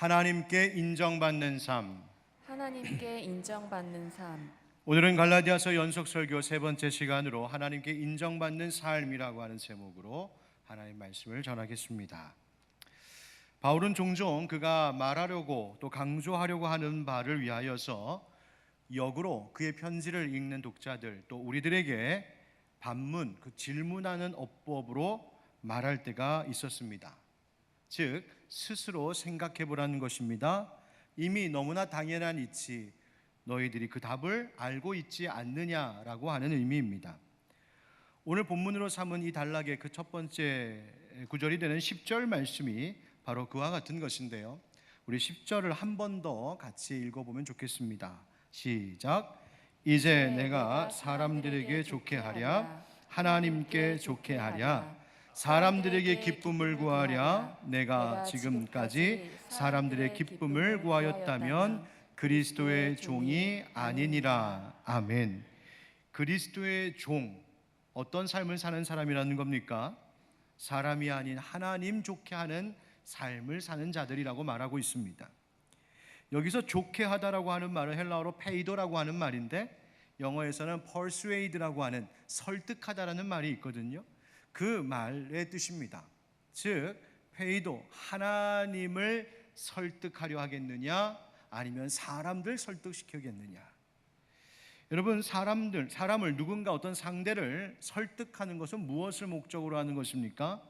하나님께 인정받는 삶. 하나님께 인정받는 삶. 오늘은 갈라디아서 연속 설교 세 번째 시간으로 하나님께 인정받는 삶이라고 하는 제목으로 하나님 말씀을 전하겠습니다. 바울은 종종 그가 말하려고 또 강조하려고 하는 바를 위하여서 역으로 그의 편지를 읽는 독자들 또 우리들에게 반문, 질문하는 어법으로 말할 때가 있었습니다. 즉 스스로 생각해 보라는 것입니다. 이미 너무나 당연한 이치, 너희들이 그 답을 알고 있지 않느냐라고 하는 의미입니다. 오늘 본문으로 삼은 이 단락의 그 첫 번째 구절이 되는 10절 말씀이 바로 그와 같은 것인데요, 우리 10절을 한 번 더 같이 읽어보면 좋겠습니다. 시작. 이제 내가 사람들에게 좋게 하랴 하나님께 좋게 하랴 사람들에게 기쁨을 구하랴 내가 지금까지 사람들의 기쁨을 구하였다면 그리스도의 종이 아니니라. 아멘. 그리스도의 종, 어떤 삶을 사는 사람이라는 겁니까? 사람이 아닌 하나님 좋게 하는 삶을 사는 자들이라고 말하고 있습니다. 여기서 좋게 하다라고 하는 말은 헬라어로 페이도라고 하는 말인데 영어에서는 persuade라고 하는 설득하다라는 말이 있거든요. 그 말의 뜻입니다. 즉 페이도, 하나님을 설득하려 하겠느냐 아니면 사람들 설득시키겠느냐. 여러분, 사람을 누군가 어떤 상대를 설득하는 것은 무엇을 목적으로 하는 것입니까?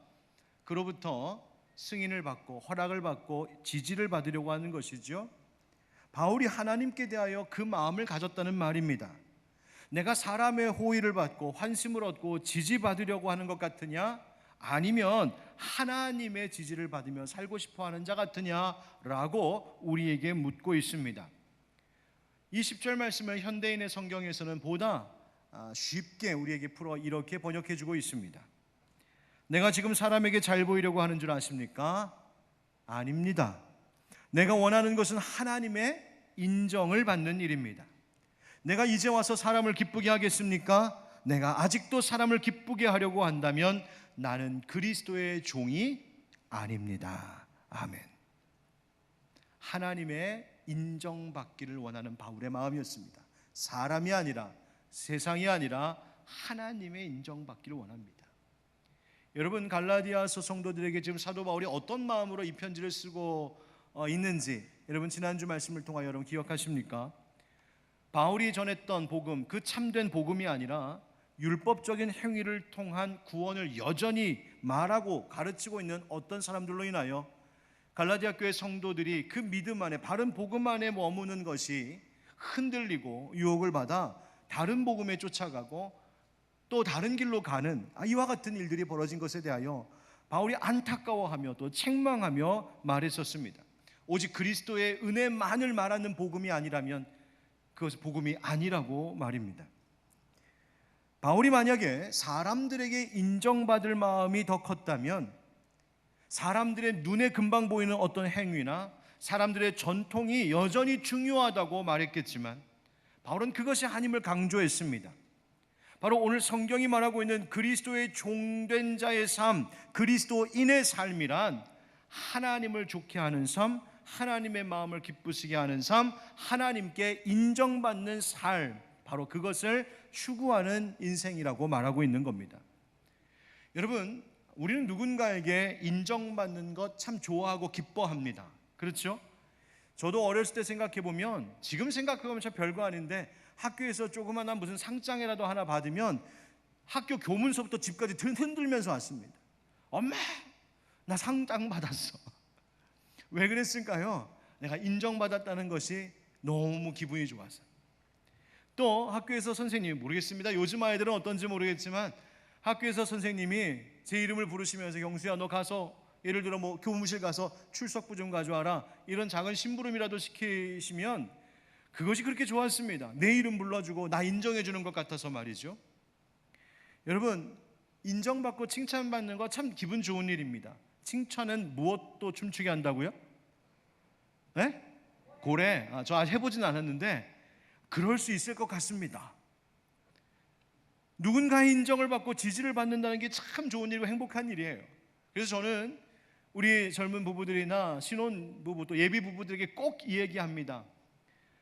그로부터 승인을 받고 허락을 받고 지지를 받으려고 하는 것이죠. 바울이 하나님께 대하여 그 마음을 가졌다는 말입니다. 내가 사람의 호의를 받고 환심을 얻고 지지받으려고 하는 것 같으냐 아니면 하나님의 지지를 받으며 살고 싶어하는 자 같으냐라고 우리에게 묻고 있습니다. 이 10절 말씀을 현대인의 성경에서는 보다 쉽게 우리에게 풀어 이렇게 번역해주고 있습니다. 내가 지금 사람에게 잘 보이려고 하는 줄 아십니까? 아닙니다. 내가 원하는 것은 하나님의 인정을 받는 일입니다. 내가 이제 와서 사람을 기쁘게 하겠습니까? 내가 아직도 사람을 기쁘게 하려고 한다면 나는 그리스도의 종이 아닙니다. 아멘. 하나님의 인정받기를 원하는 바울의 마음이었습니다. 사람이 아니라, 세상이 아니라 하나님의 인정받기를 원합니다. 여러분, 갈라디아서 성도들에게 지금 사도 바울이 어떤 마음으로 이 편지를 쓰고 있는지 여러분 지난주 말씀을 통하여 여러분 기억하십니까? 바울이 전했던 복음, 그 참된 복음이 아니라 율법적인 행위를 통한 구원을 여전히 말하고 가르치고 있는 어떤 사람들로 인하여 갈라디아 교회 성도들이 그 믿음 안에, 바른 복음 안에 머무는 것이 흔들리고 유혹을 받아 다른 복음에 쫓아가고 또 다른 길로 가는 이와 같은 일들이 벌어진 것에 대하여 바울이 안타까워하며 또 책망하며 말했었습니다. 오직 그리스도의 은혜만을 말하는 복음이 아니라면 그것은 복음이 아니라고 말입니다. 바울이 만약에 사람들에게 인정받을 마음이 더 컸다면 사람들의 눈에 금방 보이는 어떤 행위나 사람들의 전통이 여전히 중요하다고 말했겠지만 바울은 그것이 아님을 강조했습니다. 바로 오늘 성경이 말하고 있는 그리스도의 종된 자의 삶, 그리스도인의 삶이란 하나님을 좋게 하는 삶, 하나님의 마음을 기쁘시게 하는 삶, 하나님께 인정받는 삶, 바로 그것을 추구하는 인생이라고 말하고 있는 겁니다. 여러분, 우리는 누군가에게 인정받는 것 참 좋아하고 기뻐합니다. 그렇죠? 저도 어렸을 때 생각해 보면, 지금 생각해보면 참 별거 아닌데 학교에서 조그마한 무슨 상장이라도 하나 받으면 학교 교문서부터 집까지 흔들면서 왔습니다. 엄마, 나 상장 받았어. 왜 그랬을까요? 내가 인정받았다는 것이 너무 기분이 좋아서. 또 학교에서 선생님이, 모르겠습니다, 요즘 아이들은 어떤지 모르겠지만 학교에서 선생님이 제 이름을 부르시면서 경수야 너 가서 예를 들어 교무실 가서 출석부 좀 가져와라, 이런 작은 심부름이라도 시키시면 그것이 그렇게 좋았습니다. 내 이름 불러주고 나 인정해 주는 것 같아서 말이죠. 여러분, 인정받고 칭찬받는 거 참 기분 좋은 일입니다. 칭찬은 무엇도 춤추게 한다고요? 네? 고래. 저 아직 해보진 않았는데 그럴 수 있을 것 같습니다. 누군가의 인정을 받고 지지를 받는다는 게 참 좋은 일이고 행복한 일이에요. 그래서 저는 우리 젊은 부부들이나 신혼 부부 또 예비 부부들에게 꼭 이 얘기합니다.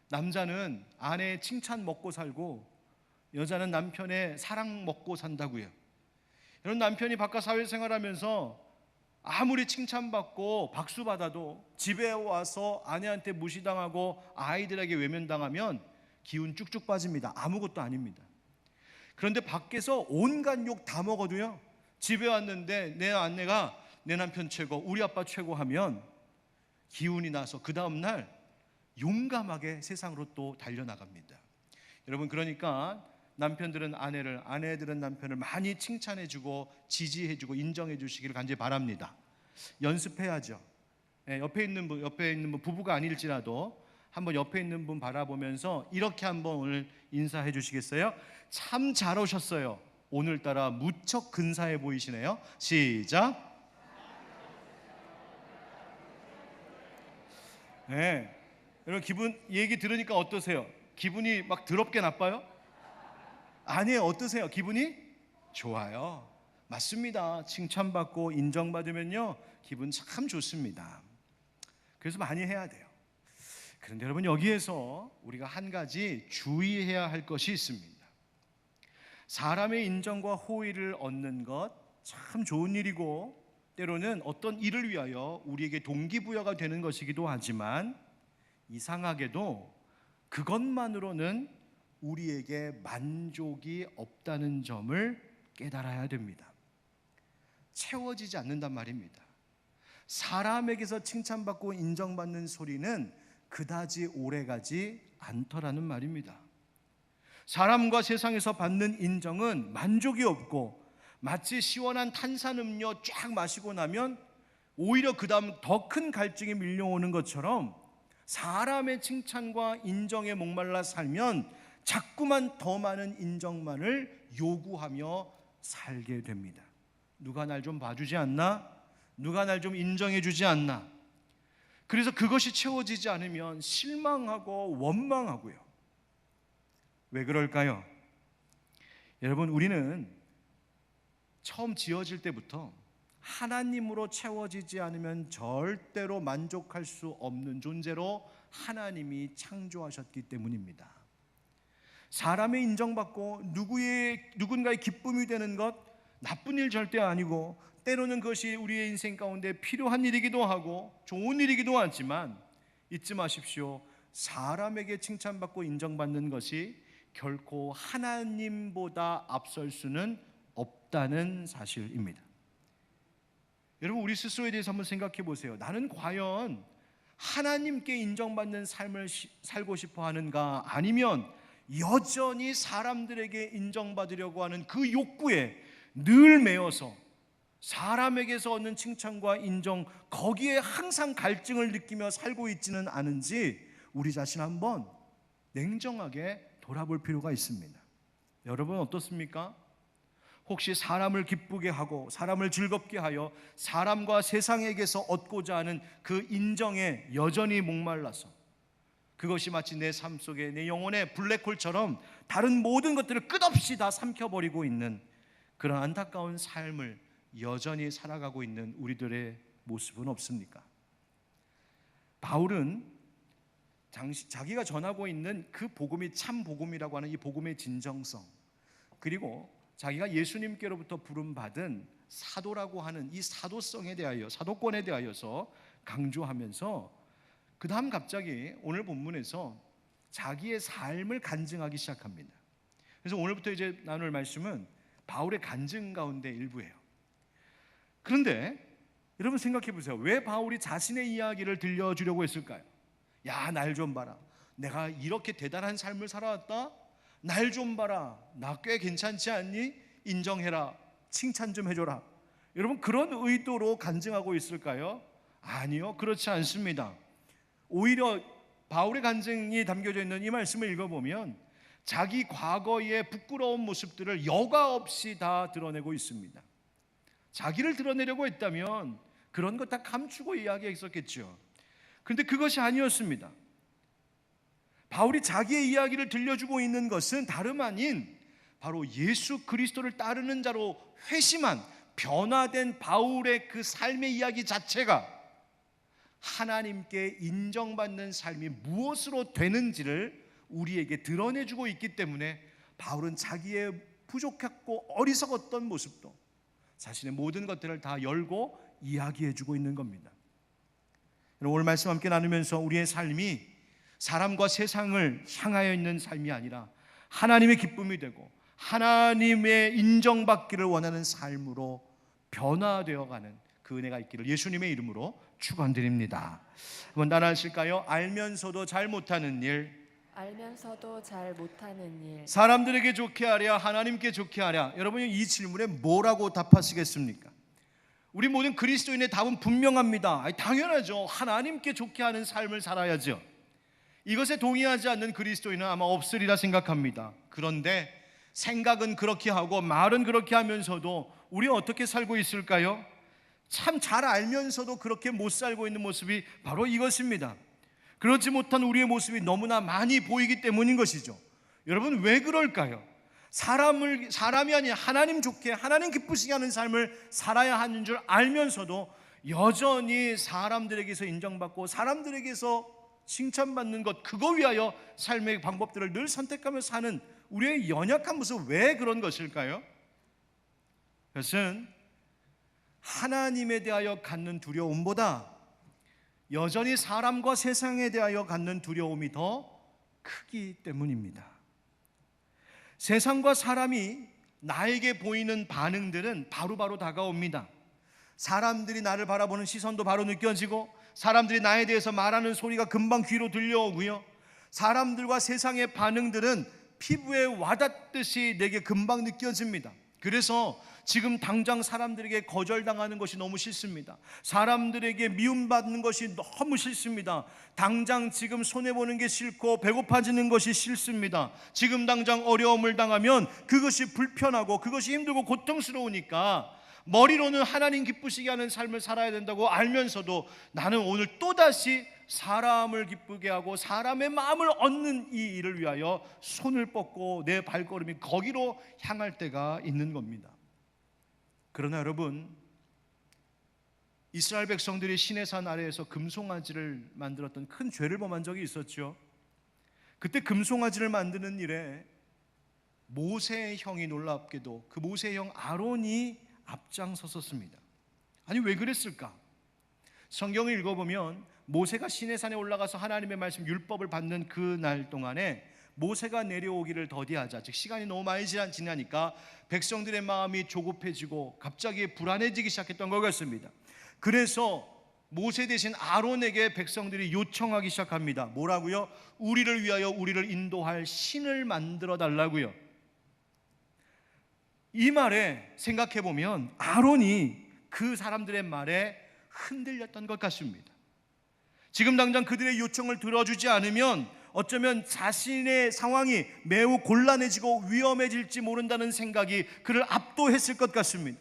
남자는 아내의 칭찬 먹고 살고 여자는 남편의 사랑 먹고 산다고요. 여러분, 남편이 바깥 사회생활하면서 아무리 칭찬받고 박수받아도 집에 와서 아내한테 무시당하고 아이들에게 외면당하면 기운 쭉쭉 빠집니다. 아무것도 아닙니다. 그런데 밖에서 온갖 욕 다 먹어도요, 집에 왔는데 내 아내가 내 남편 최고, 우리 아빠 최고 하면 기운이 나서 그 다음날 용감하게 세상으로 또 달려나갑니다. 여러분, 그러니까 남편들은 아내를, 아내들은 남편을 많이 칭찬해주고 지지해주고 인정해주시기를 간절히 바랍니다. 연습해야죠. 옆에 있는 분 부부가 아닐지라도 한번 옆에 있는 분 바라보면서 이렇게 한번 오늘 인사해 주시겠어요? 참 잘 오셨어요. 오늘따라 무척 근사해 보이시네요. 시작. 네. 여러분, 기분 얘기 들으니까 어떠세요? 기분이 막 더럽게 나빠요? 아니에요. 어떠세요? 기분이 좋아요. 맞습니다. 칭찬받고 인정받으면요, 기분 참 좋습니다. 그래서 많이 해야 돼요. 그런데 여러분, 여기에서 우리가 한 가지 주의해야 할 것이 있습니다. 사람의 인정과 호의를 얻는 것 참 좋은 일이고 때로는 어떤 일을 위하여 우리에게 동기부여가 되는 것이기도 하지만 이상하게도 그것만으로는 우리에게 만족이 없다는 점을 깨달아야 됩니다. 채워지지 않는단 말입니다. 사람에게서 칭찬받고 인정받는 소리는 그다지 오래가지 않더라는 말입니다. 사람과 세상에서 받는 인정은 만족이 없고 마치 시원한 탄산음료 쫙 마시고 나면 오히려 그 다음 더 큰 갈증이 밀려오는 것처럼 사람의 칭찬과 인정에 목말라 살면 자꾸만 더 많은 인정만을 요구하며 살게 됩니다. 누가 날 좀 봐주지 않나? 누가 날 좀 인정해 주지 않나? 그래서 그것이 채워지지 않으면 실망하고 원망하고요. 왜 그럴까요? 여러분, 우리는 처음 지어질 때부터 하나님으로 채워지지 않으면 절대로 만족할 수 없는 존재로 하나님이 창조하셨기 때문입니다. 사람의 인정받고 누군가의 기쁨이 되는 것 나쁜 일 절대 아니고 때로는 그것이 우리의 인생 가운데 필요한 일이기도 하고 좋은 일이기도 하지만 잊지 마십시오. 사람에게 칭찬받고 인정받는 것이 결코 하나님보다 앞설 수는 없다는 사실입니다. 여러분, 우리 스스로에 대해서 한번 생각해 보세요. 나는 과연 하나님께 인정받는 삶을 살고 싶어 하는가? 아니면 여전히 사람들에게 인정받으려고 하는 그 욕구에 늘 매여서 사람에게서 얻는 칭찬과 인정, 거기에 항상 갈증을 느끼며 살고 있지는 않은지 우리 자신 한번 냉정하게 돌아볼 필요가 있습니다. 여러분, 어떻습니까? 혹시 사람을 기쁘게 하고 사람을 즐겁게 하여 사람과 세상에게서 얻고자 하는 그 인정에 여전히 목말라서 그것이 마치 내 삶 속에 내 영혼의 블랙홀처럼 다른 모든 것들을 끝없이 다 삼켜버리고 있는 그런 안타까운 삶을 여전히 살아가고 있는 우리들의 모습은 없습니까? 바울은 자기가 전하고 있는 그 복음이 참 복음이라고 하는 이 복음의 진정성, 그리고 자기가 예수님께로부터 부름받은 사도라고 하는 이 사도성에 대하여, 사도권에 대하여서 강조하면서 그 다음 갑자기 오늘 본문에서 자기의 삶을 간증하기 시작합니다. 그래서 오늘부터 이제 나눌 말씀은 바울의 간증 가운데 일부예요. 그런데 여러분 생각해 보세요. 왜 바울이 자신의 이야기를 들려주려고 했을까요? 야, 날 좀 봐라. 내가 이렇게 대단한 삶을 살아왔다. 날 좀 봐라. 나 꽤 괜찮지 않니? 인정해라. 칭찬 좀 해줘라. 여러분, 그런 의도로 간증하고 있을까요? 아니요, 그렇지 않습니다. 오히려 바울의 간증이 담겨져 있는 이 말씀을 읽어보면 자기 과거의 부끄러운 모습들을 여과 없이 다 드러내고 있습니다. 자기를 드러내려고 했다면 그런 것 다 감추고 이야기했었겠죠. 그런데 그것이 아니었습니다. 바울이 자기의 이야기를 들려주고 있는 것은 다름 아닌 바로 예수 그리스도를 따르는 자로 회심한 변화된 바울의 그 삶의 이야기 자체가 하나님께 인정받는 삶이 무엇으로 되는지를 우리에게 드러내주고 있기 때문에 바울은 자기의 부족했고 어리석었던 모습도 자신의 모든 것들을 다 열고 이야기해주고 있는 겁니다. 오늘 말씀 함께 나누면서 우리의 삶이 사람과 세상을 향하여 있는 삶이 아니라 하나님의 기쁨이 되고 하나님의 인정받기를 원하는 삶으로 변화되어가는 그 은혜가 있기를 예수님의 이름으로 축원드립니다. 한번 따라하실까요? 알면서도 잘 못하는 일, 알면서도 잘 못하는 일, 사람들에게 좋게 하랴 하나님께 좋게 하랴. 여러분이 이 질문에 뭐라고 답하시겠습니까? 우리 모든 그리스도인의 답은 분명합니다. 당연하죠. 하나님께 좋게 하는 삶을 살아야죠. 이것에 동의하지 않는 그리스도인은 아마 없으리라 생각합니다. 그런데 생각은 그렇게 하고 말은 그렇게 하면서도 우리 어떻게 살고 있을까요? 참 잘 알면서도 그렇게 못 살고 있는 모습이 바로 이것입니다. 그렇지 못한 우리의 모습이 너무나 많이 보이기 때문인 것이죠. 여러분 왜 그럴까요? 사람이 아닌 하나님 좋게 하나님 기쁘시게 하는 삶을 살아야 하는 줄 알면서도 여전히 사람들에게서 인정받고 사람들에게서 칭찬받는 것, 그거 위하여 삶의 방법들을 늘 선택하며 사는 우리의 연약한 모습, 왜 그런 것일까요? 그것은 하나님에 대하여 갖는 두려움보다 여전히 사람과 세상에 대하여 갖는 두려움이 더 크기 때문입니다. 세상과 사람이 나에게 보이는 반응들은 바로바로 다가옵니다. 사람들이 나를 바라보는 시선도 바로 느껴지고 사람들이 나에 대해서 말하는 소리가 금방 귀로 들려오고요, 사람들과 세상의 반응들은 피부에 와닿듯이 내게 금방 느껴집니다. 그래서 지금 당장 사람들에게 거절당하는 것이 너무 싫습니다. 사람들에게 미움받는 것이 너무 싫습니다. 당장 지금 손해보는 게 싫고 배고파지는 것이 싫습니다. 지금 당장 어려움을 당하면 그것이 불편하고 그것이 힘들고 고통스러우니까 머리로는 하나님 기쁘시게 하는 삶을 살아야 된다고 알면서도 나는 오늘 또다시 사람을 기쁘게 하고 사람의 마음을 얻는 이 일을 위하여 손을 뻗고 내 발걸음이 거기로 향할 때가 있는 겁니다. 그러나 여러분, 이스라엘 백성들이 시내산 아래에서 금송아지를 만들었던 큰 죄를 범한 적이 있었죠. 그때 금송아지를 만드는 일에 모세의 형이 놀랍게도 그 모세의 형 아론이 앞장섰었습니다. 아니 왜 그랬을까? 성경을 읽어보면 모세가 시내산에 올라가서 하나님의 말씀 율법을 받는 그 날 동안에 모세가 내려오기를 더디하자, 즉 시간이 너무 많이 지나니까 백성들의 마음이 조급해지고 갑자기 불안해지기 시작했던 것 같습니다. 그래서 모세 대신 아론에게 백성들이 요청하기 시작합니다. 뭐라고요? 우리를 위하여 우리를 인도할 신을 만들어 달라고요. 이 말에 생각해보면 아론이 그 사람들의 말에 흔들렸던 것 같습니다. 지금 당장 그들의 요청을 들어주지 않으면 어쩌면 자신의 상황이 매우 곤란해지고 위험해질지 모른다는 생각이 그를 압도했을 것 같습니다.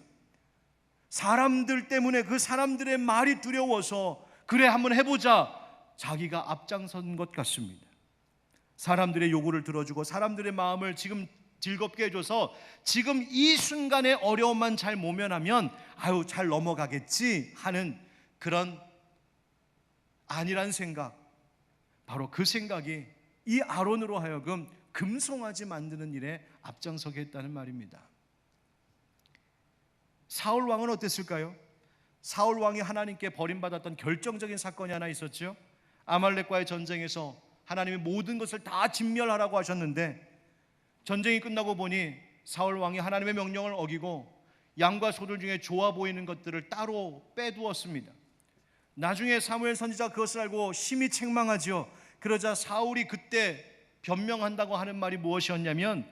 사람들 때문에 그 사람들의 말이 두려워서 그래 한번 해보자 자기가 앞장선 것 같습니다. 사람들의 요구를 들어주고 사람들의 마음을 지금 즐겁게 해줘서 지금 이 순간의 어려움만 잘 모면하면 아유 잘 넘어가겠지 하는 그런 아니란 생각, 바로 그 생각이 이 아론으로 하여금 금송아지 만드는 일에 앞장서게 했다는 말입니다. 사울 왕은 어땠을까요? 사울 왕이 하나님께 버림받았던 결정적인 사건이 하나 있었죠. 아말렉과의 전쟁에서 하나님이 모든 것을 다 진멸하라고 하셨는데 전쟁이 끝나고 보니 사울 왕이 하나님의 명령을 어기고 양과 소들 중에 좋아 보이는 것들을 따로 빼두었습니다. 나중에 사무엘 선지자가 그것을 알고 심히 책망하지요. 그러자 사울이 그때 변명한다고 하는 말이 무엇이었냐면,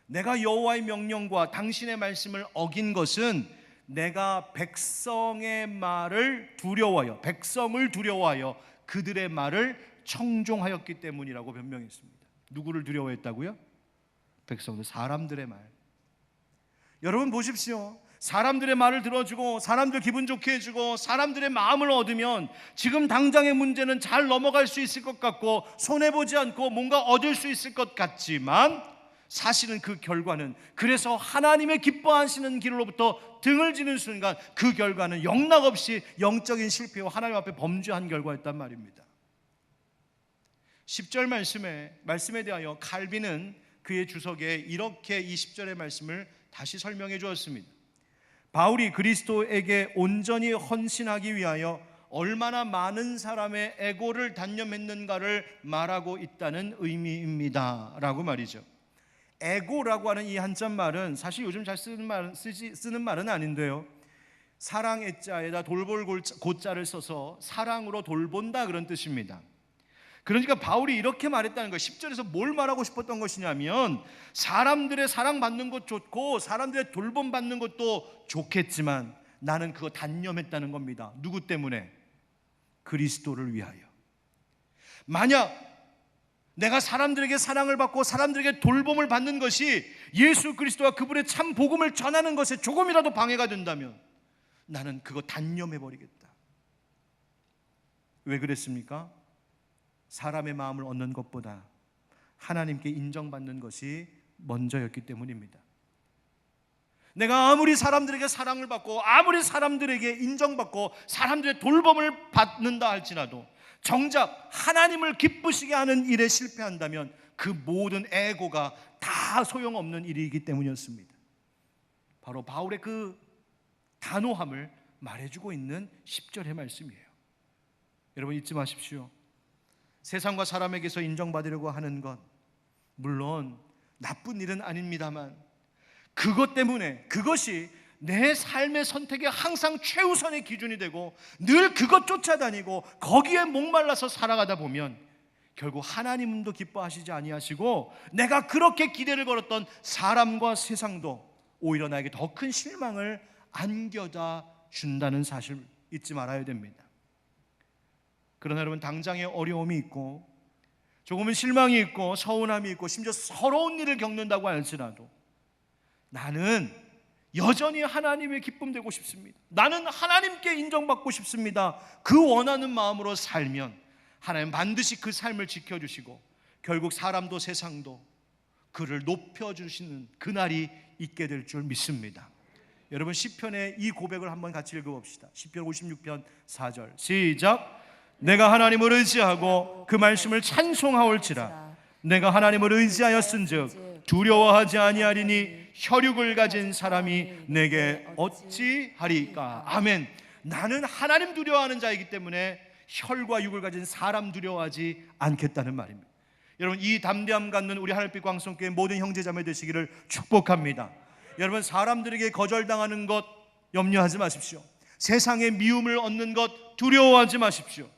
내가 여호와의 명령과 당신의 말씀을 어긴 것은 내가 백성의 말을 두려워하여, 백성을 두려워하여 그들의 말을 청종하였기 때문이라고 변명했습니다. 누구를 두려워했다고요? 백성들, 사람들의 말. 여러분 보십시오. 사람들의 말을 들어주고 사람들 기분 좋게 해주고 사람들의 마음을 얻으면 지금 당장의 문제는 잘 넘어갈 수 있을 것 같고 손해보지 않고 뭔가 얻을 수 있을 것 같지만 사실은 그 결과는, 그래서 하나님의 기뻐하시는 길로부터 등을 지는 순간 그 결과는 영락없이 영적인 실패와 하나님 앞에 범죄한 결과였단 말입니다. 10절 말씀에 대하여 칼빈은 그의 주석에 이렇게 이 10절의 말씀을 다시 설명해 주었습니다. 바울이 그리스도에게 온전히 헌신하기 위하여 얼마나 많은 사람의 에고를 단념했는가를 말하고 있다는 의미입니다 라고 말이죠. 에고라고 하는 이 한자 말은 사실 요즘 잘 쓰는 말은 아닌데요, 사랑 애자에다 돌볼 고자를 써서 사랑으로 돌본다 그런 뜻입니다. 그러니까 바울이 이렇게 말했다는 거예요. 10절에서 뭘 말하고 싶었던 것이냐면, 사람들의 사랑받는 것 좋고 사람들의 돌봄받는 것도 좋겠지만 나는 그거 단념했다는 겁니다. 누구 때문에? 그리스도를 위하여. 만약 내가 사람들에게 사랑을 받고 사람들에게 돌봄을 받는 것이 예수 그리스도와 그분의 참 복음을 전하는 것에 조금이라도 방해가 된다면 나는 그거 단념해버리겠다. 왜 그랬습니까? 사람의 마음을 얻는 것보다 하나님께 인정받는 것이 먼저였기 때문입니다. 내가 아무리 사람들에게 사랑을 받고 아무리 사람들에게 인정받고 사람들의 돌봄을 받는다 할지라도 정작 하나님을 기쁘시게 하는 일에 실패한다면 그 모든 에고가 다 소용없는 일이기 때문이었습니다. 바로 바울의 그 단호함을 말해주고 있는 10절의 말씀이에요. 여러분 잊지 마십시오. 세상과 사람에게서 인정받으려고 하는 것, 물론 나쁜 일은 아닙니다만 그것 때문에, 그것이 내 삶의 선택의 항상 최우선의 기준이 되고 늘 그것 쫓아다니고 거기에 목말라서 살아가다 보면 결국 하나님도 기뻐하시지 아니하시고 내가 그렇게 기대를 걸었던 사람과 세상도 오히려 나에게 더 큰 실망을 안겨다 준다는 사실 잊지 말아야 됩니다. 그러나 여러분, 당장에 어려움이 있고 조금은 실망이 있고 서운함이 있고 심지어 서러운 일을 겪는다고 할지라도 나는 여전히 하나님의 기쁨 되고 싶습니다. 나는 하나님께 인정받고 싶습니다. 그 원하는 마음으로 살면 하나님 반드시 그 삶을 지켜주시고 결국 사람도 세상도 그를 높여주시는 그날이 있게 될 줄 믿습니다. 여러분, 시편의 이 고백을 한번 같이 읽어봅시다. 시편 56편 4절 시작. 내가 하나님을 의지하고 그 말씀을 찬송하올지라. 내가 하나님을 의지하였은즉 두려워하지 아니하리니 혈육을 가진 사람이 내게 어찌하리까. 아멘. 나는 하나님 두려워하는 자이기 때문에 혈과 육을 가진 사람 두려워하지 않겠다는 말입니다. 여러분, 이 담대함 갖는 우리 하늘빛 광성교회 모든 형제자매 되시기를 축복합니다. 여러분, 사람들에게 거절당하는 것 염려하지 마십시오. 세상의 미움을 얻는 것 두려워하지 마십시오.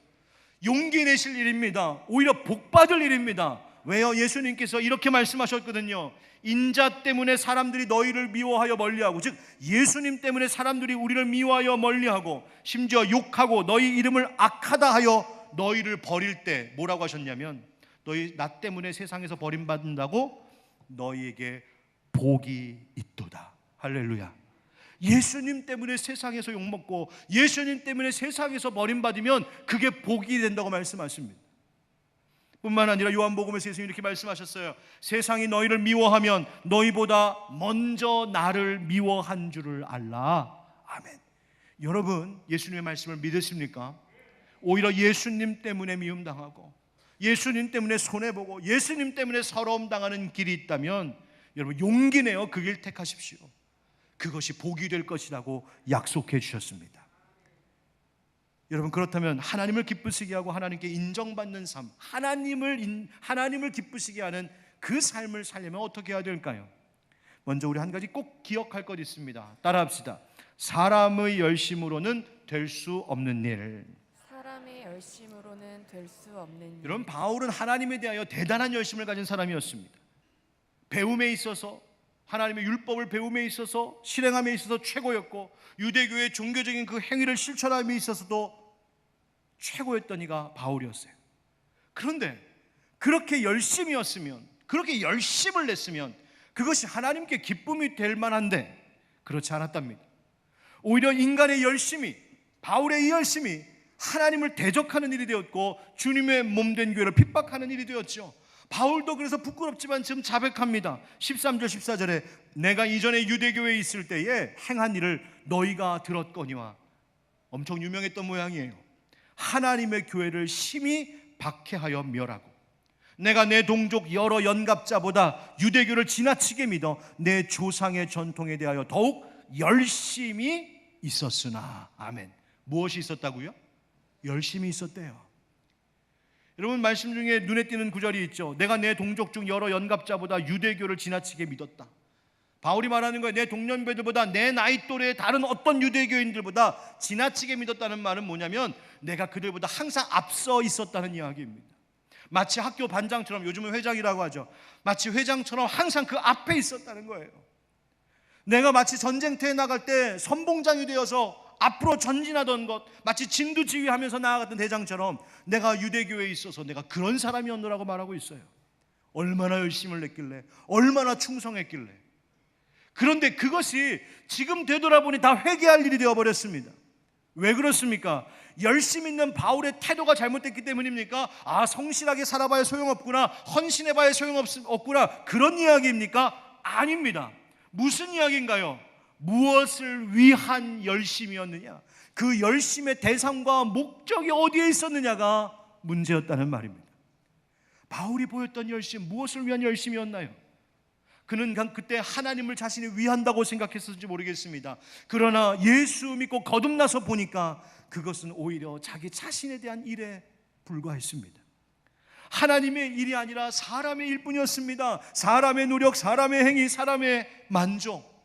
용기 내실 일입니다. 오히려 복받을 일입니다. 왜요? 예수님께서 이렇게 말씀하셨거든요. 인자 때문에 사람들이 너희를 미워하여 멀리하고, 즉 예수님 때문에 사람들이 우리를 미워하여 멀리하고 심지어 욕하고 너희 이름을 악하다 하여 너희를 버릴 때 뭐라고 하셨냐면, 너희 나 때문에 세상에서 버림받는다고 너희에게 복이 있도다. 할렐루야. 예수님 때문에 세상에서 욕먹고 예수님 때문에 세상에서 버림받으면 그게 복이 된다고 말씀하십니다. 뿐만 아니라 요한복음에서 예수님이 이렇게 말씀하셨어요. 세상이 너희를 미워하면 너희보다 먼저 나를 미워한 줄을 알라. 아멘. 여러분, 예수님의 말씀을 믿으십니까? 오히려 예수님 때문에 미움당하고 예수님 때문에 손해보고 예수님 때문에 서러움 당하는 길이 있다면 여러분, 용기 내어 그 길 택하십시오. 그것이 복이 될 것이라고 약속해 주셨습니다. 여러분, 그렇다면 하나님을 기쁘시게 하고 하나님께 인정받는 삶, 하나님을 기쁘시게 하는 그 삶을 살려면 어떻게 해야 될까요? 먼저 우리 한 가지 꼭 기억할 것 있습니다. 따라합시다. 사람의 열심으로는 될 수 없는 일. 사람의 열심으로는 될 수 없는 일. 여러분, 바울은 하나님에 대하여 대단한 열심을 가진 사람이었습니다. 배움에 있어서, 하나님의 율법을 배움에 있어서, 실행함에 있어서 최고였고, 유대교의 종교적인 그 행위를 실천함에 있어서도 최고였던 이가 바울이었어요. 그런데 그렇게 열심이었으면, 그렇게 열심을 냈으면 그것이 하나님께 기쁨이 될 만한데 그렇지 않았답니다. 오히려 인간의 열심이, 바울의 이 열심이 하나님을 대적하는 일이 되었고 주님의 몸된 교회를 핍박하는 일이 되었죠. 바울도 그래서 부끄럽지만 지금 자백합니다. 13절 14절에 내가 이전에 유대교회에 있을 때에 행한 일을 너희가 들었거니와, 엄청 유명했던 모양이에요. 하나님의 교회를 심히 박해하여 멸하고 내가 내 동족 여러 연갑자보다 유대교를 지나치게 믿어 내 조상의 전통에 대하여 더욱 열심히 있었으나. 아멘. 무엇이 있었다고요? 열심히 있었대요. 여러분, 말씀 중에 눈에 띄는 구절이 있죠. 내가 내 동족 중 여러 연갑자보다 유대교를 지나치게 믿었다. 바울이 말하는 거예요. 내 동년배들보다, 내 나이 또래의 다른 어떤 유대교인들보다 지나치게 믿었다는 말은 뭐냐면 내가 그들보다 항상 앞서 있었다는 이야기입니다. 마치 학교 반장처럼, 요즘은 회장이라고 하죠. 마치 회장처럼 항상 그 앞에 있었다는 거예요. 내가 마치 전쟁터에 나갈 때 선봉장이 되어서 앞으로 전진하던 것, 마치 진두지휘하면서 나아갔던 대장처럼 내가 유대교회에 있어서 내가 그런 사람이었노라고 말하고 있어요. 얼마나 열심을 냈길래, 얼마나 충성했길래. 그런데 그것이 지금 되돌아보니 다 회개할 일이 되어버렸습니다. 왜 그렇습니까? 열심히 있는 바울의 태도가 잘못됐기 때문입니까? 아, 성실하게 살아봐야 소용없구나, 헌신해봐야 소용없구나, 그런 이야기입니까? 아닙니다. 무슨 이야기인가요? 무엇을 위한 열심이었느냐, 그 열심의 대상과 목적이 어디에 있었느냐가 문제였다는 말입니다. 바울이 보였던 열심, 무엇을 위한 열심이었나요? 그는 그때 하나님을 자신이 위한다고 생각했을지 모르겠습니다. 그러나 예수 믿고 거듭나서 보니까 그것은 오히려 자기 자신에 대한 일에 불과했습니다. 하나님의 일이 아니라 사람의 일뿐이었습니다. 사람의 노력, 사람의 행위, 사람의 만족.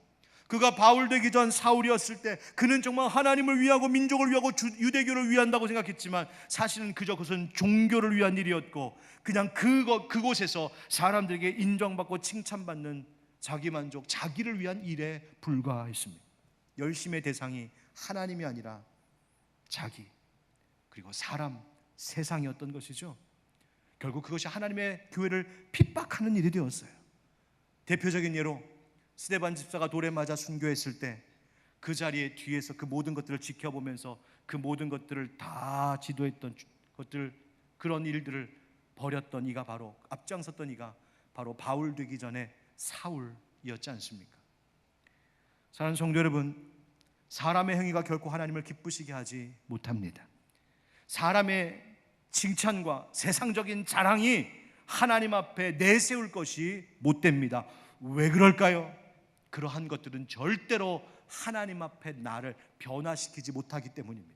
그가 바울 되기 전 사울이었을 때 그는 정말 하나님을 위하고 민족을 위하고 유대교를 위한다고 생각했지만 사실은 그저 그것은 종교를 위한 일이었고 그냥 그곳에서 사람들에게 인정받고 칭찬받는 자기만족, 자기를 위한 일에 불과했습니다. 열심의 대상이 하나님이 아니라 자기, 그리고 사람, 세상이었던 것이죠. 결국 그것이 하나님의 교회를 핍박하는 일이 되었어요. 대표적인 예로 스데반 집사가 돌에 맞아 순교했을 때 그 자리에 뒤에서 그 모든 것들을 지켜보면서 그 모든 것들을 다 지도했던 것들, 그런 일들을 벌였던 이가 바로, 앞장섰던 이가 바로 바울 되기 전에 사울이었지 않습니까? 사랑하는 성도 여러분, 사람의 행위가 결코 하나님을 기쁘시게 하지 못합니다. 사람의 칭찬과 세상적인 자랑이 하나님 앞에 내세울 것이 못됩니다. 왜 그럴까요? 그러한 것들은 절대로 하나님 앞에 나를 변화시키지 못하기 때문입니다.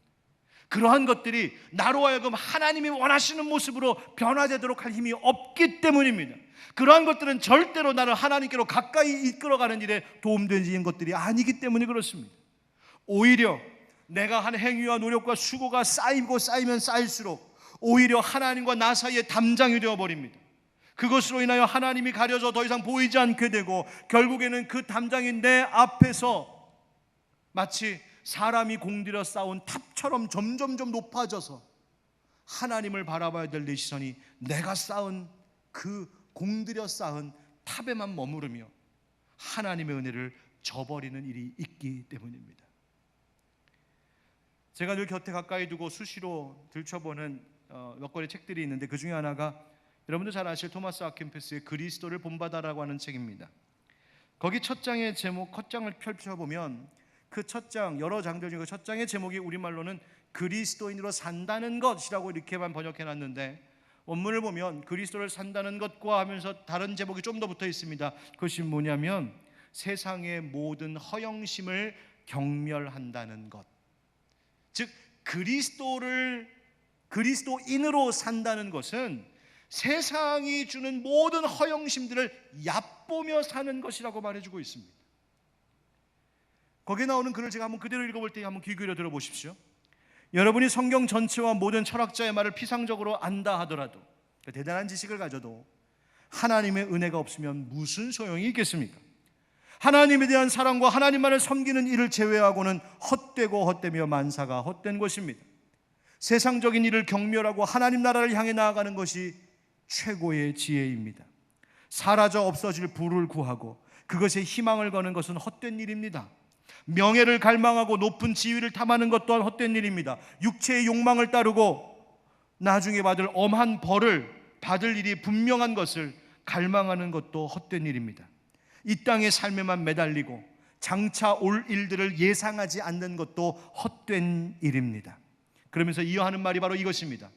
그러한 것들이 나로 하여금 하나님이 원하시는 모습으로 변화되도록 할 힘이 없기 때문입니다. 그러한 것들은 절대로 나를 하나님께로 가까이 이끌어가는 일에 도움되는 것들이 아니기 때문에 그렇습니다. 오히려 내가 한 행위와 노력과 수고가 쌓이고 쌓이면 쌓일수록 오히려 하나님과 나 사이에 담장이 되어버립니다. 그것으로 인하여 하나님이 가려져 더 이상 보이지 않게 되고 결국에는 그 담장이 내 앞에서 마치 사람이 공들여 쌓은 탑처럼 점점점 높아져서 하나님을 바라봐야 될 내 시선이 내가 쌓은 그 공들여 쌓은 탑에만 머무르며 하나님의 은혜를 저버리는 일이 있기 때문입니다. 제가 늘 곁에 가까이 두고 수시로 들춰보는 몇 권의 책들이 있는데 그 중에 하나가 여러분도 잘 아실 토마스 아킨페스의 그리스도를 본받아라고 하는 책입니다. 거기 첫 장의 제목, 첫 장을 펼쳐보면 그 첫 장, 여러 장들 중에 첫 장의 제목이 우리말로는 그리스도인으로 산다는 것이라고 이렇게만 번역해놨는데 원문을 보면 그리스도를 산다는 것과 하면서 다른 제목이 좀 더 붙어 있습니다. 그것이 뭐냐면 세상의 모든 허영심을 경멸한다는 것. 즉 그리스도인으로 산다는 것은 세상이 주는 모든 허영심들을 얕보며 사는 것이라고 말해주고 있습니다. 거기에 나오는 글을 제가 한번 그대로 읽어볼 테니 한번 귀 기울여 들어보십시오. 여러분이 성경 전체와 모든 철학자의 말을 피상적으로 안다 하더라도, 대단한 지식을 가져도 하나님의 은혜가 없으면 무슨 소용이 있겠습니까? 하나님에 대한 사랑과 하나님만을 섬기는 일을 제외하고는 헛되고 헛되며 만사가 헛된 것입니다. 세상적인 일을 경멸하고 하나님 나라를 향해 나아가는 것이 최고의 지혜입니다. 사라져 없어질 부를 구하고 그것에 희망을 거는 것은 헛된 일입니다. 명예를 갈망하고 높은 지위를 탐하는 것 또한 헛된 일입니다. 육체의 욕망을 따르고 나중에 받을 엄한 벌을 받을 일이 분명한 것을 갈망하는 것도 헛된 일입니다. 이 땅의 삶에만 매달리고 장차 올 일들을 예상하지 않는 것도 헛된 일입니다. 그러면서 이어하는 말이 바로 이것입니다.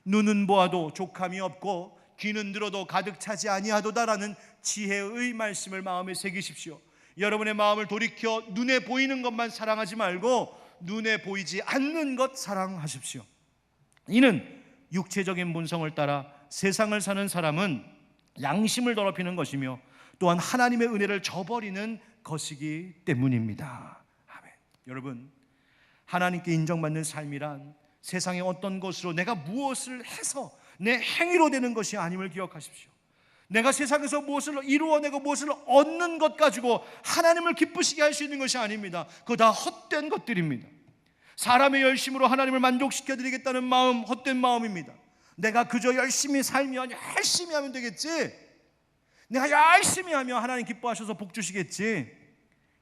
눈은 보아도 족함이 없고 귀는 들어도 가득 차지 아니하도다라는 지혜의 말씀을 마음에 새기십시오. 여러분의 마음을 돌이켜 눈에 보이는 것만 사랑하지 말고 눈에 보이지 않는 것 사랑하십시오. 이는 육체적인 본성을 따라 세상을 사는 사람은 양심을 더럽히는 것이며 또한 하나님의 은혜를 저버리는 것이기 때문입니다. 아멘. 여러분, 하나님께 인정받는 삶이란 세상의 어떤 것으로 내가 무엇을 해서 내 행위로 되는 것이 아님을 기억하십시오. 내가 세상에서 무엇을 이루어내고 무엇을 얻는 것 가지고 하나님을 기쁘시게 할 수 있는 것이 아닙니다. 그거 다 헛된 것들입니다. 사람의 열심으로 하나님을 만족시켜드리겠다는 마음, 헛된 마음입니다. 내가 그저 열심히 살면 열심히 하면 되겠지, 내가 열심히 하면 하나님 기뻐하셔서 복 주시겠지.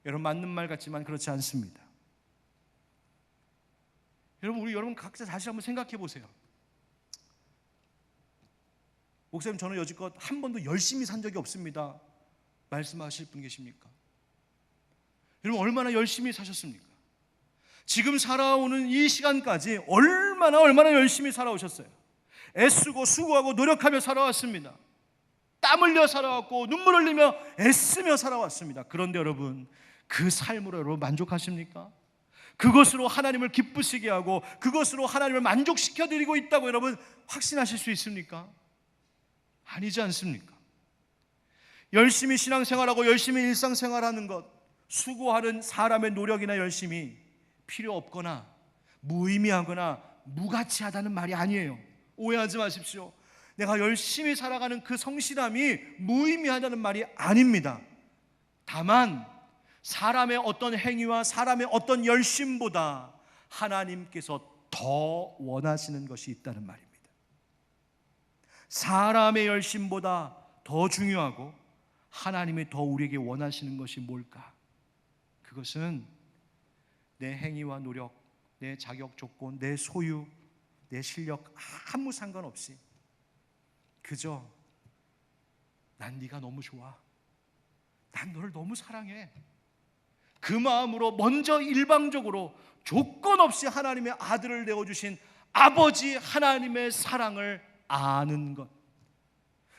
여러분, 맞는 말 같지만 그렇지 않습니다. 여러분 각자 다시 한번 생각해 보세요. 목사님, 저는 여지껏 한 번도 열심히 산 적이 없습니다. 말씀하실 분 계십니까? 여러분, 얼마나 열심히 사셨습니까? 지금 살아오는 이 시간까지 얼마나 열심히 살아오셨어요. 애쓰고 수고하고 노력하며 살아왔습니다. 땀 흘려 살아왔고 눈물 흘리며 애쓰며 살아왔습니다. 그런데 여러분, 그 삶으로 여러분 만족하십니까? 그것으로 하나님을 기쁘시게 하고 그것으로 하나님을 만족시켜드리고 있다고 여러분 확신하실 수 있습니까? 아니지 않습니까? 열심히 신앙생활하고 열심히 일상생활하는 것, 수고하는 사람의 노력이나 열심이 필요 없거나 무의미하거나 무가치하다는 말이 아니에요. 오해하지 마십시오. 내가 열심히 살아가는 그 성실함이 무의미하다는 말이 아닙니다. 다만 사람의 어떤 행위와 사람의 어떤 열심보다 하나님께서 더 원하시는 것이 있다는 말입니다. 사람의 열심보다 더 중요하고 하나님이 더 우리에게 원하시는 것이 뭘까? 그것은 내 행위와 노력, 내 자격 조건, 내 소유, 내 실력 아무 상관없이 그저 난 네가 너무 좋아, 난 너를 너무 사랑해, 그 마음으로 먼저 일방적으로 조건 없이 하나님의 아들을 내어주신 아버지 하나님의 사랑을 아는 것,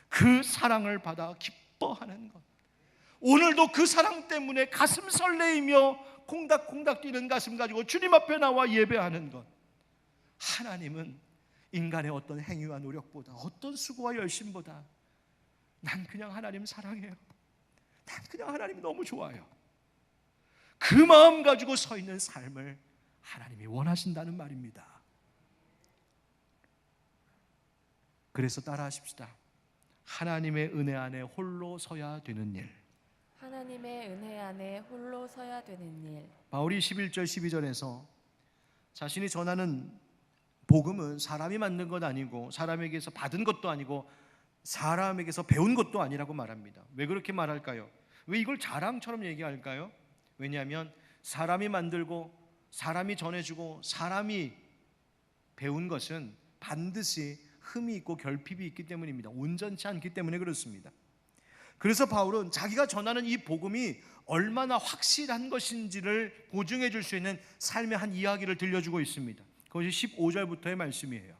그 사랑을 받아 기뻐하는 것, 오늘도 그 사랑 때문에 가슴 설레이며 콩닥콩닥 뛰는 가슴 가지고 주님 앞에 나와 예배하는 것. 하나님은 인간의 어떤 행위와 노력보다, 어떤 수고와 열심보다 난 그냥 하나님 사랑해요, 난 그냥 하나님이 너무 좋아요, 그 마음 가지고 서 있는 삶을 하나님이 원하신다는 말입니다. 그래서 따라하십시다. 하나님의 은혜 안에 홀로 서야 되는 일. 하나님의 은혜 안에 홀로 서야 되는 일. 바울이 11절 12절에서 자신이 전하는 복음은 사람이 만든 것 아니고 사람에게서 받은 것도 아니고 사람에게서 배운 것도 아니라고 말합니다. 왜 그렇게 말할까요? 왜 이걸 자랑처럼 얘기할까요? 왜냐하면 사람이 만들고 사람이 전해주고 사람이 배운 것은 반드시 흠이 있고 결핍이 있기 때문입니다. 온전치 않기 때문에 그렇습니다. 그래서 바울은 자기가 전하는 이 복음이 얼마나 확실한 것인지를 보증해 줄 수 있는 삶의 한 이야기를 들려주고 있습니다. 그것이 15절부터의 말씀이에요.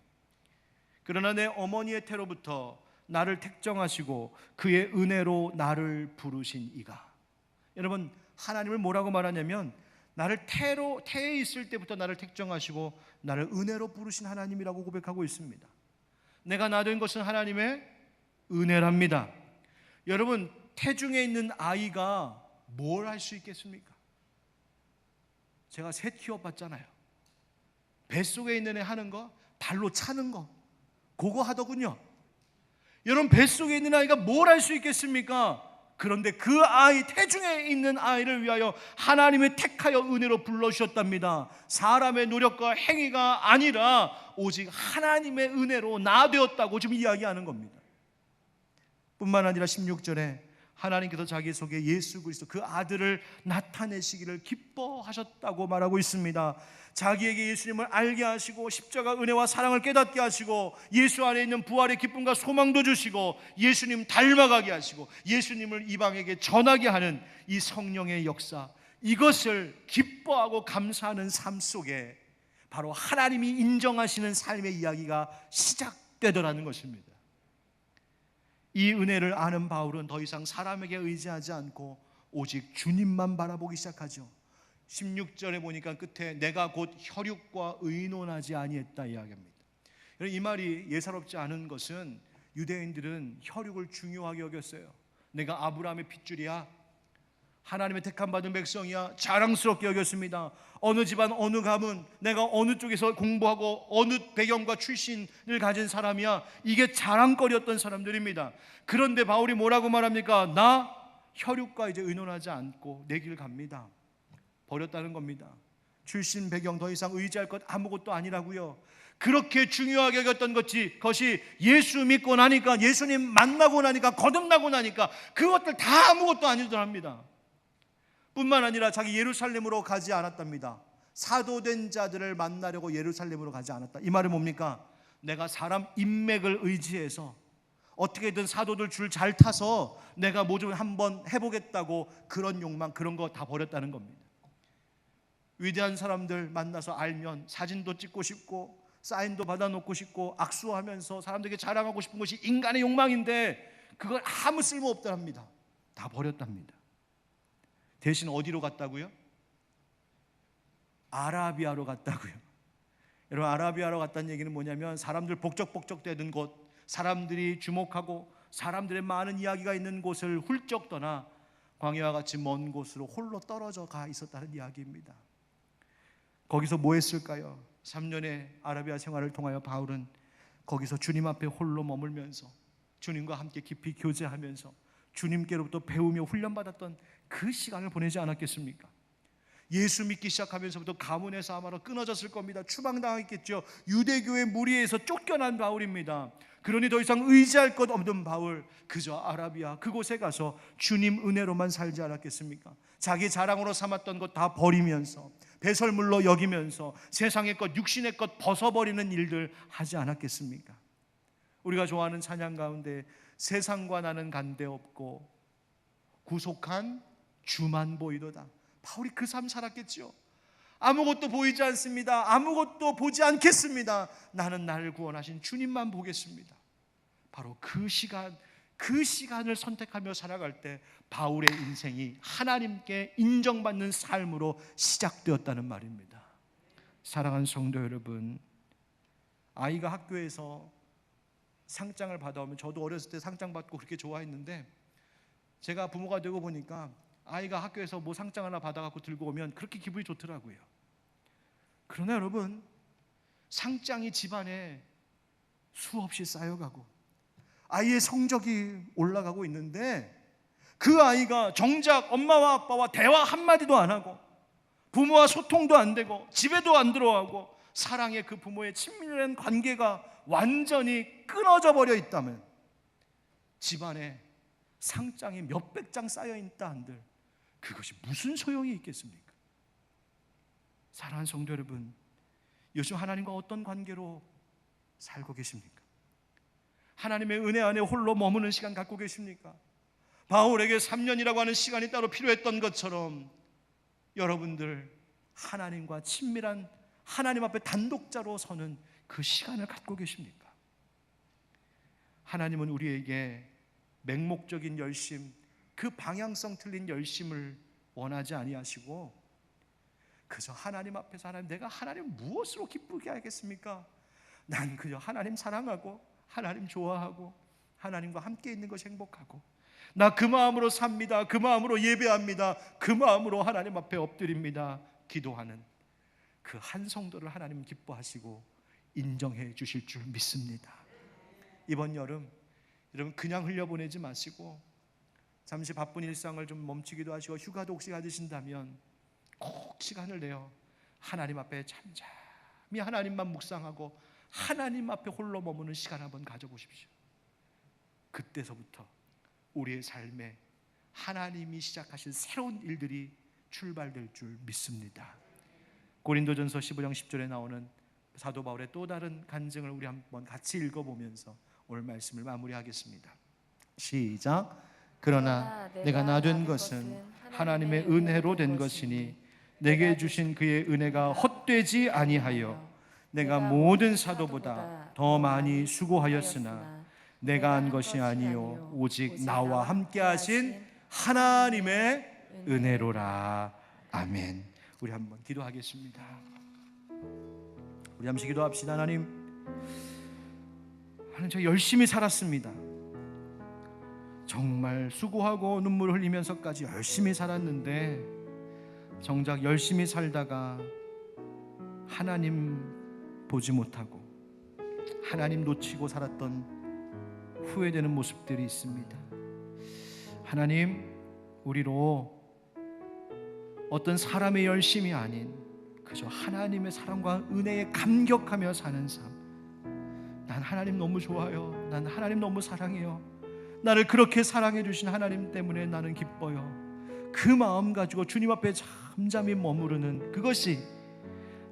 그러나 내 어머니의 태로부터 나를 택정하시고 그의 은혜로 나를 부르신 이가. 여러분, 하나님을 뭐라고 말하냐면 나를 태에 있을 때부터 나를 택정하시고 나를 은혜로 부르신 하나님이라고 고백하고 있습니다. 내가 나 된 것은 하나님의 은혜랍니다. 여러분, 태중에 있는 아이가 뭘 할 수 있겠습니까? 제가 새 키워봤잖아요. 뱃속에 있는 애 하는 거, 발로 차는 거, 그거 하더군요. 여러분, 뱃속에 있는 아이가 뭘 할 수 있겠습니까? 그런데 그 아이, 태중에 있는 아이를 위하여 하나님이 택하여 은혜로 불러주셨답니다. 사람의 노력과 행위가 아니라 오직 하나님의 은혜로 나 되었다고 지금 이야기하는 겁니다. 뿐만 아니라 16절에 하나님께서 자기 속에 예수 그리스도 그 아들을 나타내시기를 기뻐하셨다고 말하고 있습니다. 자기에게 예수님을 알게 하시고 십자가 은혜와 사랑을 깨닫게 하시고 예수 안에 있는 부활의 기쁨과 소망도 주시고 예수님 닮아가게 하시고 예수님을 이방에게 전하게 하는 이 성령의 역사, 이것을 기뻐하고 감사하는 삶 속에 바로 하나님이 인정하시는 삶의 이야기가 시작되더라는 것입니다. 이 은혜를 아는 바울은 더 이상 사람에게 의지하지 않고 오직 주님만 바라보기 시작하죠. 16절에 보니까 끝에 내가 곧 혈육과 의논하지 아니했다 이야기합니다. 이 말이 예사롭지 않은 것은 유대인들은 혈육을 중요하게 여겼어요. 내가 아브라함의 핏줄이야, 하나님의 택함 받은 백성이야, 자랑스럽게 여겼습니다. 어느 집안 어느 가문, 내가 어느 쪽에서 공부하고 어느 배경과 출신을 가진 사람이야, 이게 자랑거리였던 사람들입니다. 그런데 바울이 뭐라고 말합니까? 나 혈육과 이제 의논하지 않고 내 길 갑니다. 버렸다는 겁니다. 출신 배경 더 이상 의지할 것 아무것도 아니라고요. 그렇게 중요하게 여겼던 것이 예수 믿고 나니까, 예수님 만나고 나니까, 거듭나고 나니까 그것들 다 아무것도 아니더랍니다. 뿐만 아니라 자기 예루살렘으로 가지 않았답니다. 사도된 자들을 만나려고 예루살렘으로 가지 않았다. 이 말은 뭡니까? 내가 사람 인맥을 의지해서 어떻게든 사도들 줄 잘 타서 내가 뭐 좀 한번 해보겠다고 그런 욕망, 그런 거 다 버렸다는 겁니다. 위대한 사람들 만나서 알면 사진도 찍고 싶고 사인도 받아놓고 싶고 악수하면서 사람들에게 자랑하고 싶은 것이 인간의 욕망인데 그걸 아무 쓸모 없답니다. 다 버렸답니다. 대신 어디로 갔다고요? 아라비아로 갔다고요. 여러분, 아라비아로 갔다는 얘기는 뭐냐면 사람들 복적복적 되는 곳, 사람들이 주목하고 사람들의 많은 이야기가 있는 곳을 훌쩍 떠나 광야와 같이 먼 곳으로 홀로 떨어져 가 있었다는 이야기입니다. 거기서 뭐 했을까요? 3년의 아라비아 생활을 통하여 바울은 거기서 주님 앞에 홀로 머물면서 주님과 함께 깊이 교제하면서 주님께로부터 배우며 훈련받았던 그 시간을 보내지 않았겠습니까? 예수 믿기 시작하면서부터 가문에서 아마도 끊어졌을 겁니다. 추방당했겠죠. 유대교의 무리에서 쫓겨난 바울입니다. 그러니 더 이상 의지할 것 없는 바울, 그저 아라비아 그곳에 가서 주님 은혜로만 살지 않았겠습니까? 자기 자랑으로 삼았던 것 다 버리면서 배설물로 여기면서 세상의 것, 육신의 것 벗어버리는 일들 하지 않았겠습니까? 우리가 좋아하는 찬양 가운데 세상과 나는 간대없고 구속한 주만 보이도다. 바울이 그 삶 살았겠죠. 아무것도 보이지 않습니다. 아무것도 보지 않겠습니다. 나는 나를 구원하신 주님만 보겠습니다. 바로 그 시간을 선택하며 살아갈 때 바울의 인생이 하나님께 인정받는 삶으로 시작되었다는 말입니다. 사랑하는 성도 여러분, 아이가 학교에서 상장을 받아오면, 저도 어렸을 때 상장 받고 그렇게 좋아했는데 제가 부모가 되고 보니까 아이가 학교에서 뭐 상장 하나 받아갖고 들고 오면 그렇게 기분이 좋더라고요. 그러나 여러분, 상장이 집안에 수없이 쌓여가고 아이의 성적이 올라가고 있는데 그 아이가 정작 엄마와 아빠와 대화 한마디도 안 하고 부모와 소통도 안 되고 집에도 안 들어가고 사랑의 그 부모의 친밀한 관계가 완전히 끊어져 버려 있다면, 집안에 상장이 몇백 장 쌓여 있다 한들 그것이 무슨 소용이 있겠습니까? 사랑하는 성도 여러분, 요즘 하나님과 어떤 관계로 살고 계십니까? 하나님의 은혜 안에 홀로 머무는 시간 갖고 계십니까? 바울에게 3년이라고 하는 시간이 따로 필요했던 것처럼 여러분들 하나님과 친밀한, 하나님 앞에 단독자로 서는 그 시간을 갖고 계십니까? 하나님은 우리에게 맹목적인 열심, 그 방향성 틀린 열심을 원하지 아니하시고 그저 하나님 앞에서 내가 하나님 무엇으로 기쁘게 하겠습니까? 난 그저 하나님 사랑하고 하나님 좋아하고 하나님과 함께 있는 것이 행복하고 나 그 마음으로 삽니다. 그 마음으로 예배합니다. 그 마음으로 하나님 앞에 엎드립니다. 기도하는 그 한 성도를 하나님 기뻐하시고 인정해 주실 줄 믿습니다. 이번 여름 여러분 그냥 흘려보내지 마시고 잠시 바쁜 일상을 좀 멈추기도 하시고 휴가도 혹시 가지신다면 꼭 시간을 내어 하나님 앞에 잠잠히 하나님만 묵상하고 하나님 앞에 홀로 머무는 시간 한번 가져보십시오. 그때서부터 우리의 삶에 하나님이 시작하신 새로운 일들이 출발될 줄 믿습니다. 고린도전서 15장 10절에 나오는 사도 바울의 또 다른 간증을 우리 한번 같이 읽어보면서 오늘 말씀을 마무리하겠습니다. 시작. 그러나 내가 나 된 것은 하나님의 은혜로 된 것이니 내게 주신 그의 은혜가 헛되지 아니하여 내가 모든 사도보다 더 많이 수고하였으나 내가 한 것이 아니요 오직 나와 함께 하신 하나님의 은혜로라. 아멘. 우리 한번 기도하겠습니다. 우리 잠시 기도합시다. 하나님, 저 열심히 살았습니다. 정말 수고하고 눈물 흘리면서까지 열심히 살았는데 정작 열심히 살다가 하나님 보지 못하고 하나님 놓치고 살았던 후회되는 모습들이 있습니다. 하나님, 우리로 어떤 사람의 열심이 아닌 그저 하나님의 사랑과 은혜에 감격하며 사는 삶. 난 하나님 너무 좋아요. 난 하나님 너무 사랑해요. 나를 그렇게 사랑해 주신 하나님 때문에 나는 기뻐요. 그 마음 가지고 주님 앞에 잠잠히 머무르는 그것이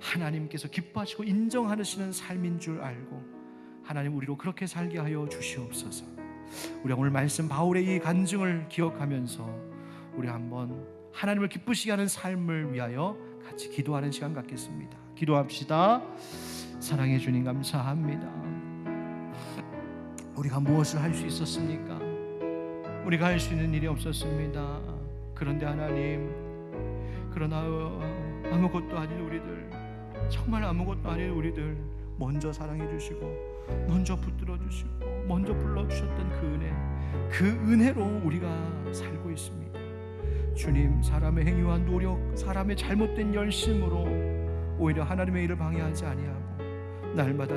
하나님께서 기뻐하시고 인정하시는 삶인 줄 알고 하나님, 우리로 그렇게 살게 하여 주시옵소서. 우리가 오늘 말씀 바울의 이 간증을 기억하면서 우리 한번 하나님을 기쁘시게 하는 삶을 위하여 같이 기도하는 시간 갖겠습니다. 기도합시다. 사랑해 주님 감사합니다. 우리가 무엇을 할 수 있었습니까? 우리가 할 수 있는 일이 없었습니다. 그런데 하나님, 그러나 아무것도 아닌 우리들, 정말 아무것도 아닌 우리들 먼저 사랑해 주시고 먼저 붙들어 주시고 먼저 불러주셨던 그 은혜, 그 은혜로 우리가 살고 있습니다. 주님, 사람의 행위와 노력, 사람의 잘못된 열심으로 오히려 하나님의 일을 방해하지 아니하고 날마다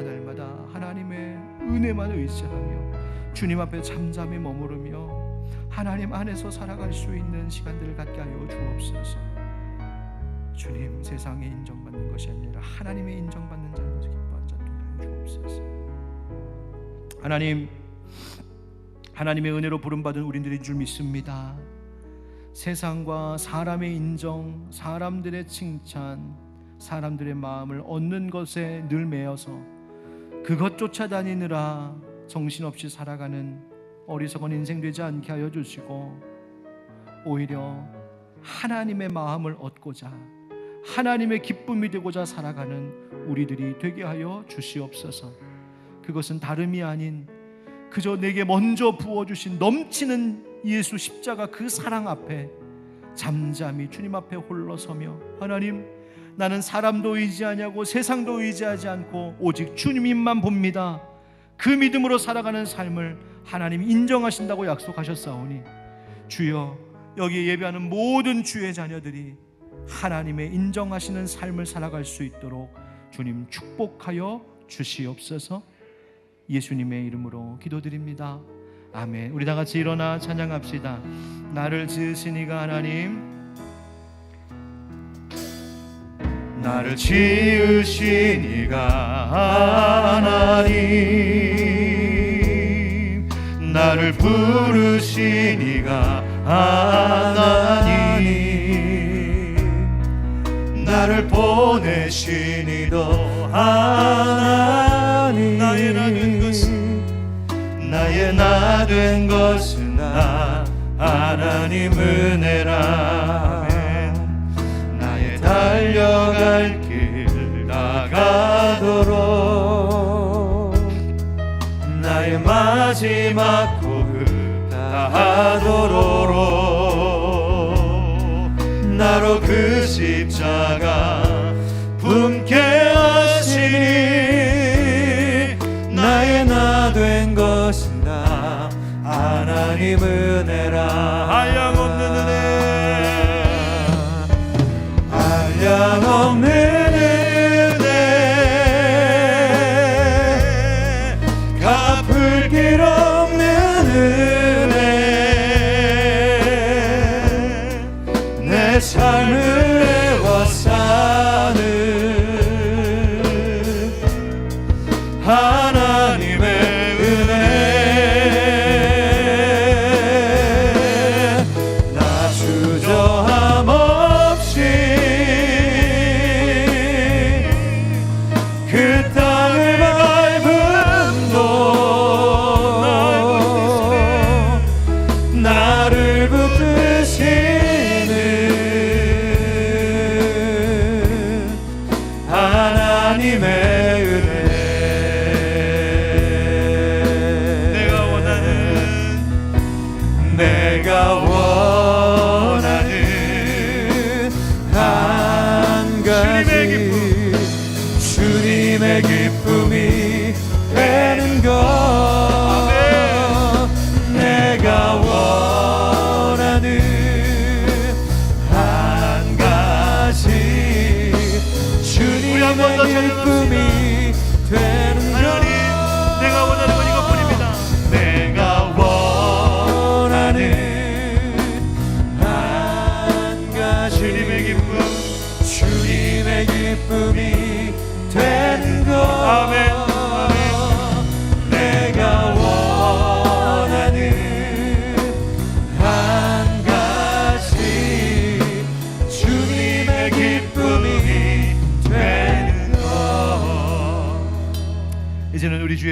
하나님의 은혜만 의지하며 주님 앞에 잠잠히 머무르며 하나님 안에서 살아갈 수 있는 시간들을 갖게 하여 주옵소서. 주님, 세상에 인정받는 것이 아니라 하나님의 인정받는 자로서 기뻐하는 자 되게 하여 주옵소서. 하나님, 하나님의 은혜로 부름받은 우리들인 줄 믿습니다. 세상과 사람의 인정, 사람들의 칭찬, 사람들의 마음을 얻는 것에 늘 매여서 그것 쫓아다니느라 정신없이 살아가는 어리석은 인생 되지 않게 하여 주시고 오히려 하나님의 마음을 얻고자 하나님의 기쁨이 되고자 살아가는 우리들이 되게 하여 주시옵소서. 그것은 다름이 아닌 그저 내게 먼저 부어주신 넘치는 예수 십자가 그 사랑 앞에 잠잠히 주님 앞에 홀로 서며 하나님, 나는 사람도 의지하냐고 세상도 의지하지 않고 오직 주님만 봅니다. 그 믿음으로 살아가는 삶을 하나님 인정하신다고 약속하셨사오니 주여, 여기 예배하는 모든 주의 자녀들이 하나님의 인정하시는 삶을 살아갈 수 있도록 주님 축복하여 주시옵소서. 예수님의 이름으로 기도드립니다. 아멘. 우리 다 같이 일어나 찬양합시다. 나를 지으신 이가 하나님, 나를 지으신 이가 하나님, 나를 부르신 이가 하나님, 나를 보내신 이도 하나님, 나의 나 된 것은 나 하나님 은혜라. 나의 달려갈 길 나가도록 나의 마지막 호흡 다하도록 나로 그 십자가 품게 하시니 나의 나 된 것은 나 하나님 은혜라. 한량없는 은혜, 한량없는 은혜, 갚을 길 없는 은혜, 내 삶을 애워 사는 하나님의 은혜,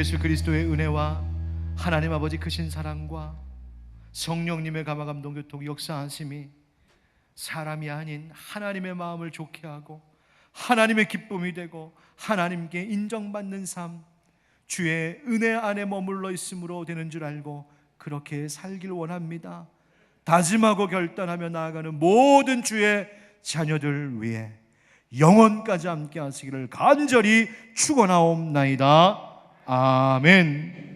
예수 그리스도의 은혜와 하나님 아버지 크신 사랑과 성령님의 감화감동 교통 역사하심이 사람이 아닌 하나님의 마음을 좋게 하고 하나님의 기쁨이 되고 하나님께 인정받는 삶, 주의 은혜 안에 머물러 있음으로 되는 줄 알고 그렇게 살길 원합니다. 다짐하고 결단하며 나아가는 모든 주의 자녀들 위해 영원까지 함께 하시기를 간절히 축원하옵나이다. 아멘.